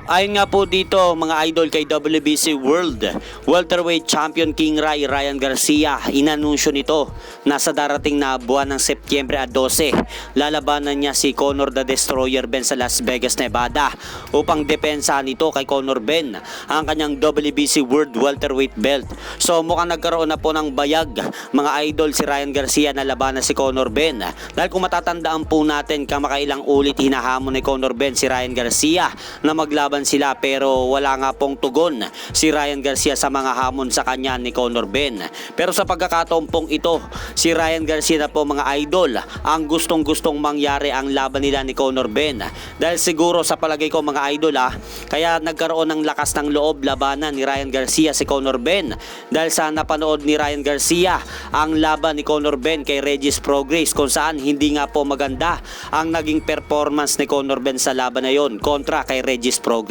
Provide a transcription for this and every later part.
Ayon nga po dito mga idol kay WBC World Welterweight Champion King Ryan Garcia, inanunsyo nito na sa darating na buwan ng Setyembre 12, lalabanan niya si Conor the Destroyer Ben sa Las Vegas, Nevada upang depensa nito kay Conor Ben ang kanyang WBC World Welterweight belt. So mukhang nagkaroon na po ng bayag mga idol si Ryan Garcia na labanan si Conor Ben. Dahil kung matatandaan po natin, kamakailang ulit hinahamon ni Conor Ben si Ryan Garcia na maglaban sila, pero wala nga pong tugon si Ryan Garcia sa mga hamon sa kanya ni Conor Ben. Pero sa pagkakataon pong ito, si Ryan Garcia na po mga idol ang gustong mangyari ang laban nila ni Conor Ben. Dahil siguro sa palagay ko mga idol kaya nagkaroon ng lakas ng loob labanan ni Ryan Garcia si Conor Ben. Dahil sa napanood ni Ryan Garcia ang laban ni Conor Ben kay Regis Prograis, kung saan hindi nga po maganda ang naging performance ni Conor Ben sa laban na yon kontra kay Regis Prograis.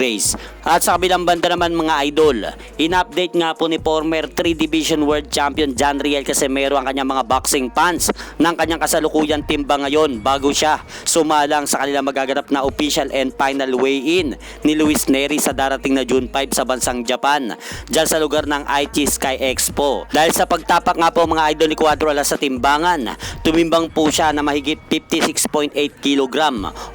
At sa kabilang banda naman mga idol, in-update nga po ni former 3 Division World Champion John Riel Casimero ang kanyang mga boxing fans ng kanyang kasalukuyan timbang ngayon bago siya sumalang sa kanila magaganap na official and final weigh-in ni Luis Nery sa darating na June 5 sa bansang Japan, dyan sa lugar ng Aichi Sky Expo. Dahil sa pagtapak nga po mga idol ni Cuadro Alas sa timbangan, tumimbang po siya na mahigit 56.8 kg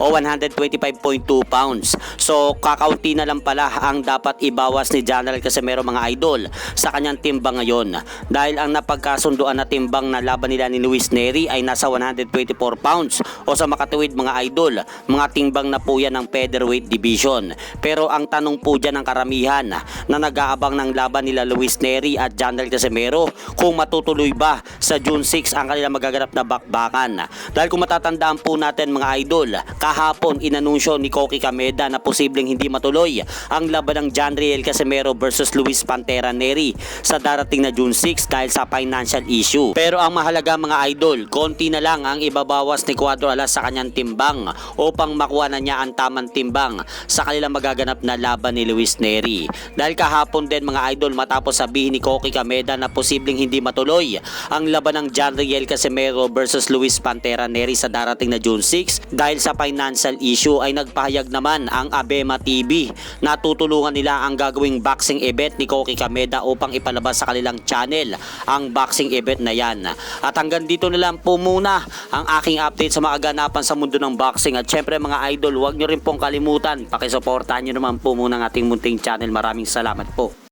o 125.2 pounds. So kakaunti na lang pala ang dapat ibawas ni General Casimero mga idol sa kanyang timbang ngayon, dahil ang napagkasunduan na timbang na laban nila ni Luis Nery ay nasa 124 pounds o sa makatuwid mga idol, mga timbang na po yan ng featherweight division. Pero ang tanong po dyan ng karamihan na nag-aabang ng laban nila Luis Nery at General Casimero, kung matutuloy ba sa June 6 ang kanila magaganap na bakbakan. Dahil kung matatandaan po natin mga idol, kahapon inanunsyo ni Koki Kameda na posibleng hindi matuloy ang laban ng John Riel Casimero versus Luis Pantera Nery sa darating na June 6 dahil sa financial issue. Pero ang mahalaga mga idol, konti na lang ang ibabawas ni Cuadro Alas sa kanyang timbang upang makuha na niya ang tamang timbang sa kanilang magaganap na laban ni Luis Nery. Dahil kahapon din mga idol, matapos sabihin ni Koki Kameda na posibleng hindi matuloy ang laban ng John Riel Casimero versus Luis Pantera Nery sa darating na June 6 dahil sa financial issue, ay nagpahayag naman ang Abema TV na tutulungan nila ang gagawing boxing event ni Koki Kameda upang ipalabas sa kanilang channel ang boxing event na yan. At hanggang dito na lang po muna ang aking update sa mga ganapan sa mundo ng boxing. At syempre mga idol, huwag nyo rin pong kalimutan, pakisuportahan nyo naman po muna ang ating munting channel. Maraming salamat po.